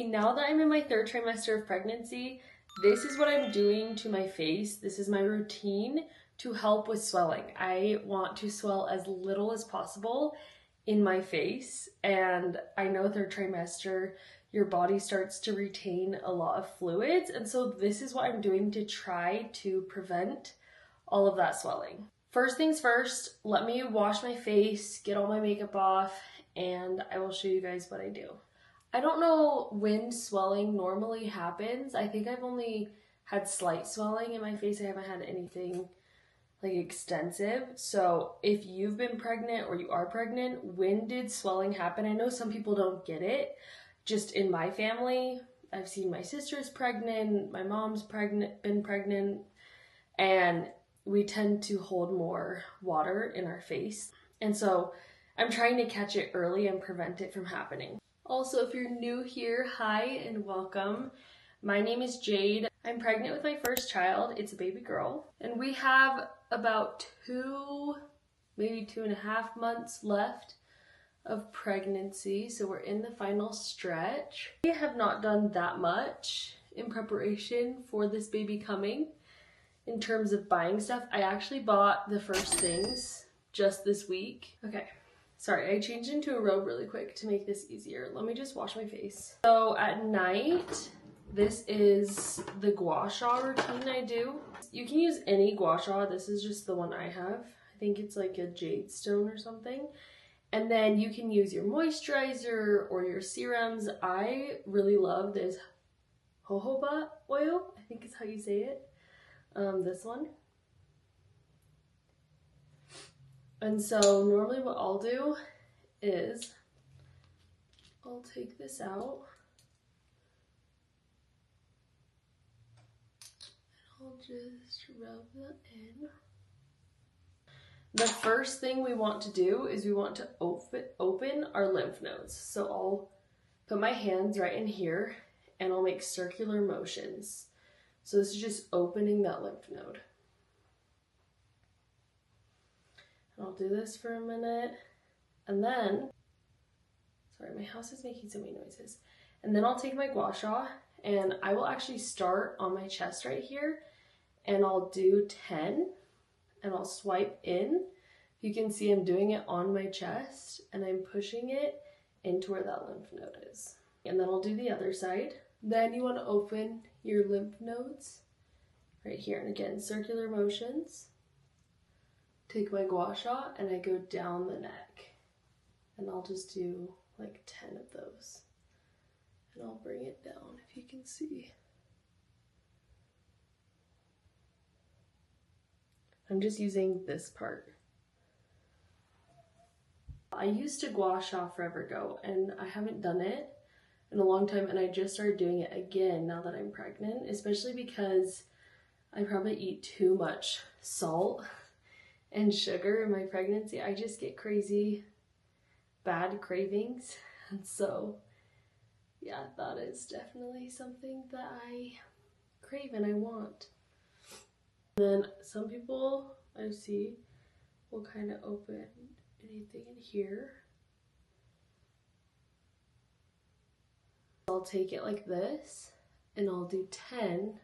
Now that I'm in my third trimester of pregnancy, this is what I'm doing to my face. This is my routine to help with swelling. I want to swell as little as possible in my face, and I know third trimester your body starts to retain a lot of fluids, and so this is what I'm doing to try to prevent all of that swelling. First things first, let me wash my face, get all my makeup off, and I will show you guys what I do. I don't know when swelling normally happens. I think I've only had slight swelling in my face. I haven't had anything like extensive. So if you've been pregnant or you are pregnant, when did swelling happen? I know some people don't get it. Just in my family, I've seen my sister's pregnant, my mom's been pregnant, and we tend to hold more water in our face. And so I'm trying to catch it early and prevent it from happening. Also, if you're new here, hi and welcome. My name is Jade. I'm pregnant with my first child. It's a baby girl. And we have about maybe 2.5 months left of pregnancy. So we're in the final stretch. We have not done that much in preparation for this baby coming. In terms of buying stuff, I actually bought the first things just this week. Okay. Sorry, I changed into a robe really quick to make this easier. Let me just wash my face. So at night, this is the gua sha routine I do. You can use any gua sha. This is just the one I have. I think it's like a jade stone or something. And then you can use your moisturizer or your serums. I really love this jojoba oil. I think is how you say it. This one. And so normally what I'll do is I'll take this out and I'll just rub that in. The first thing we want to do is we want to open our lymph nodes. So I'll put my hands right in here and I'll make circular motions. So this is just opening that lymph node. I'll do this for a minute, and then, sorry, my house is making so many noises. And then I'll take my gua sha, and I will actually start on my chest right here, and I'll do 10, and I'll swipe in. You can see I'm doing it on my chest, and I'm pushing it into where that lymph node is. And then I'll do the other side. Then you want to open your lymph nodes right here, and again, circular motions. Take my gua sha and I go down the neck, and I'll just do like 10 of those, and I'll bring it down if you can see. I'm just using this part. I used to gua sha forever ago and I haven't done it in a long time, and I just started doing it again now that I'm pregnant, especially because I probably eat too much salt and sugar in my pregnancy. I just get crazy bad cravings, and so yeah, that is definitely something that I crave and I want. And then some people I see will kind of open anything in here. I'll take it like this and I'll do 10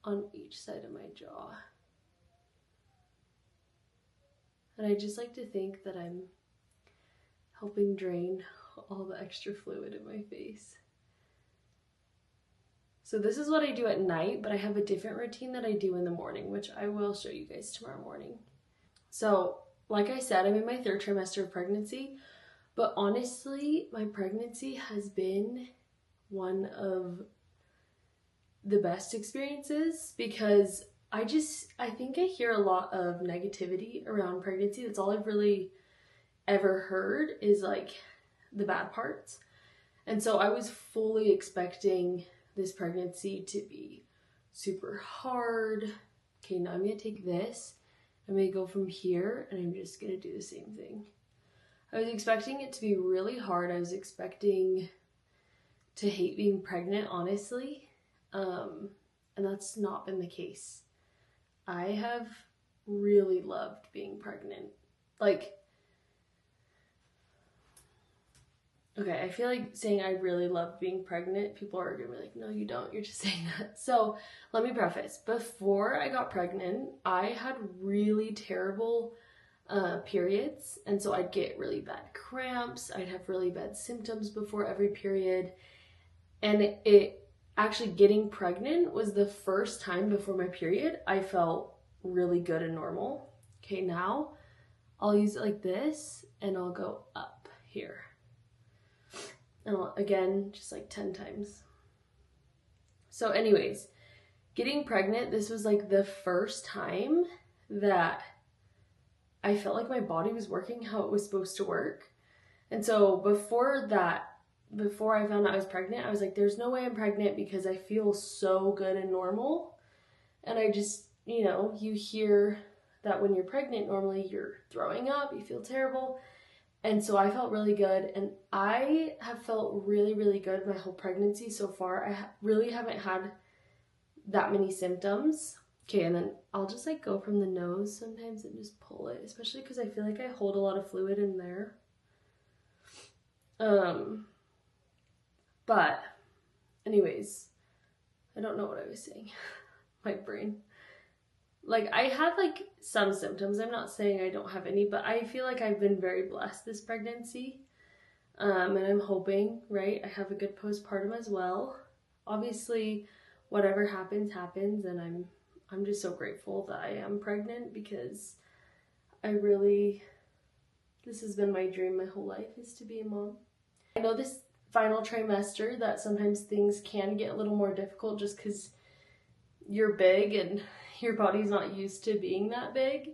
on each side of my jaw. And I just like to think that I'm helping drain all the extra fluid in my face. So this is what I do at night, but I have a different routine that I do in the morning, which I will show you guys tomorrow morning. So like I said, I'm in my third trimester of pregnancy, but honestly, my pregnancy has been one of the best experiences because I think I hear a lot of negativity around pregnancy. That's all I've really ever heard is like the bad parts. And so I was fully expecting this pregnancy to be super hard. Okay, now I'm gonna take this. I'm gonna go from here and I'm just gonna do the same thing. I was expecting it to be really hard. I was expecting to hate being pregnant, honestly. And that's not been the case. I have really loved being pregnant. Like, Okay, I feel like saying I really love being pregnant, people are gonna be like, no, you don't, you're just saying that. So let me preface, before I got pregnant, I had really terrible periods. And so I'd get really bad cramps, I'd have really bad symptoms before every period. And it actually, getting pregnant was the first time before my period I felt really good and normal. Okay, now I'll use it like this and I'll go up here. And again, just like 10 times. So anyways, getting pregnant, this was like the first time that I felt like my body was working how it was supposed to work. And so before that, before I found out I was pregnant, I was like, there's no way I'm pregnant because I feel so good and normal. And I just, you hear that when you're pregnant, normally you're throwing up, you feel terrible. And so I felt really good, and I have felt really, really good my whole pregnancy so far. I really haven't had that many symptoms. Okay, and then I'll just like go from the nose sometimes and just pull it, especially because I feel like I hold a lot of fluid in there. But anyways, I don't know what I was saying. My brain. Like, I had like some symptoms. I'm not saying I don't have any, but I feel like I've been very blessed this pregnancy. And I'm hoping, right, I have a good postpartum as well. Obviously, whatever happens, happens, and I'm just so grateful that I am pregnant because this has been my dream my whole life, is to be a mom. I know this final trimester that sometimes things can get a little more difficult just because you're big and your body's not used to being that big.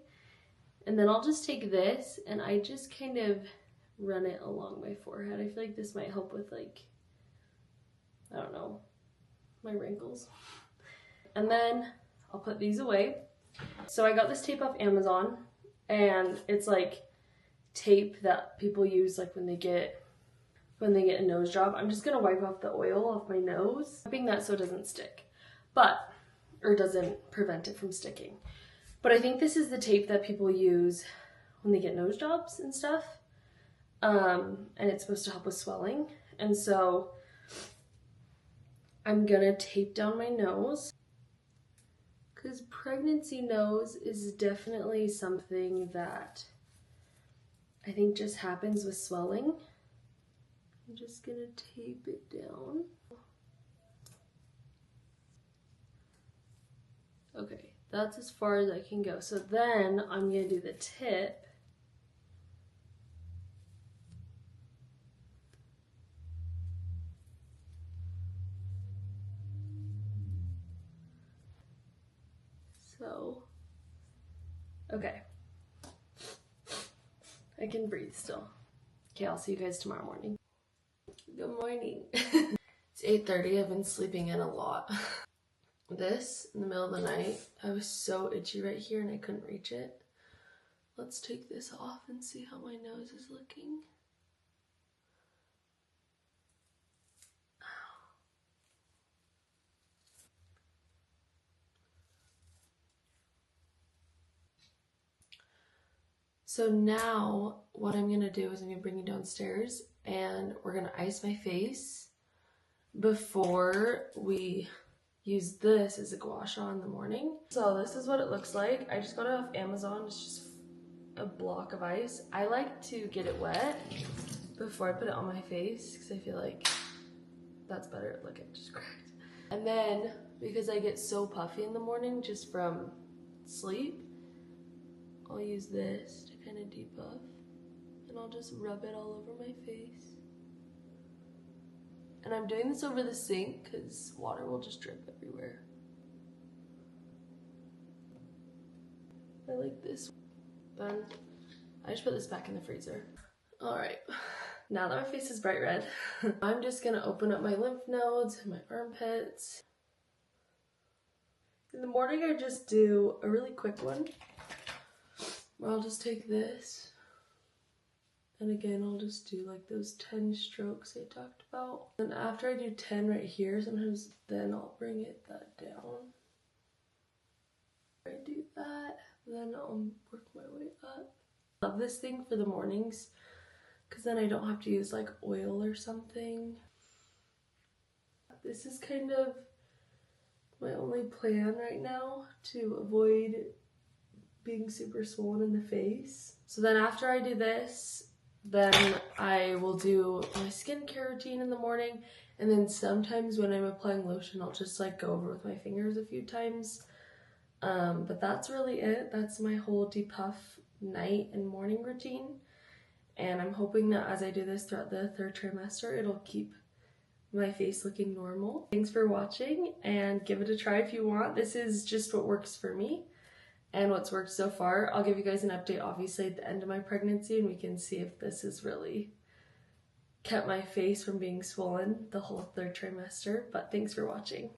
And then I'll just take this and I just kind of run it along my forehead. I feel like this might help with, like, I don't know, my wrinkles. And then I'll put these away. So I got this tape off Amazon, and it's like tape that people use like when they get a nose job. I'm just gonna wipe off the oil off my nose, hoping that so it doesn't stick, or doesn't prevent it from sticking. But I think this is the tape that people use when they get nose jobs and stuff. And it's supposed to help with swelling. And so I'm gonna tape down my nose, because pregnancy nose is definitely something that I think just happens with swelling. I'm just gonna tape it down. Okay, that's as far as I can go. So then I'm gonna do the tip. So, okay. I can breathe still. Okay, I'll see you guys tomorrow morning. Good morning. It's 8:30, I've been sleeping in a lot. This, in the middle of the night, I was so itchy right here and I couldn't reach it. Let's take this off and see how my nose is looking. So now what I'm gonna do is I'm gonna bring you downstairs and we're gonna ice my face before we use this as a gua sha in the morning. So this is what it looks like. I just got it off Amazon. It's just a block of ice. I like to get it wet before I put it on my face because I feel like that's better. Look, it just cracked. And then because I get so puffy in the morning just from sleep, I'll use this to kind of depuff, and I'll just rub it all over my face. And I'm doing this over the sink because water will just drip everywhere. I like this. Then I just put this back in the freezer. All right, now that my face is bright red, I'm just gonna open up my lymph nodes and my armpits. In the morning, I just do a really quick one. I'll just take this, and again, I'll just do like those 10 strokes I talked about. And after I do 10 right here, sometimes then I'll bring that down. I do that, then I'll work my way up. I love this thing for the mornings, because because then I don't have to use like oil or something. This is kind of my only plan right now to avoid being super swollen in the face. So then after I do this, then I will do my skincare routine in the morning, and then sometimes when I'm applying lotion, I'll just like go over with my fingers a few times. But that's really it. That's my whole depuff night and morning routine. And I'm hoping that as I do this throughout the 3rd trimester, it'll keep my face looking normal. Thanks for watching, and give it a try if you want. This is just what works for me and what's worked so far. I'll give you guys an update obviously at the end of my pregnancy, and we can see if this has really kept my face from being swollen the whole 3rd trimester. But thanks for watching.